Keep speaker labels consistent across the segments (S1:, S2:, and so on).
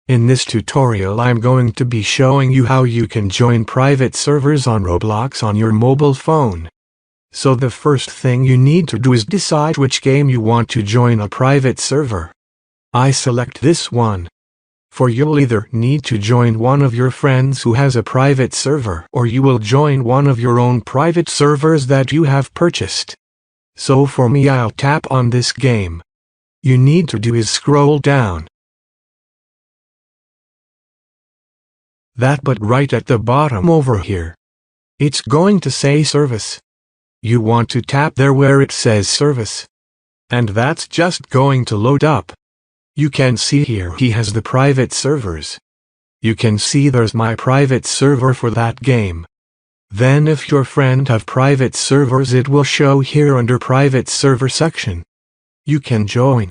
S1: In this tutorial I'm going to be showing you how you can join private servers on Roblox on your mobile phone. So the first thing you need to do is decide which game you want to join a private server. I select this one. For you'll either need to join one of your friends who has a private server, or you will join one of your own private servers that you have purchased. So for me, I'll tap on this game. You need to do is scroll down. But right at the bottom over here, it's going to say service. You want to tap there where it says service. And that's just going to load up. You can see here he has the private servers. You can see there's my private server for that game. Then if your friend have private servers, it will show here under private server section. You can join.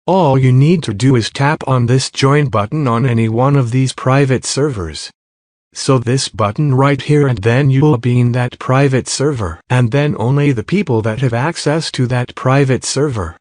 S1: All you need to do is tap on this join button on any one of these private servers. So this button right here, and then you will be in that private server, and then only the people that have access to that private server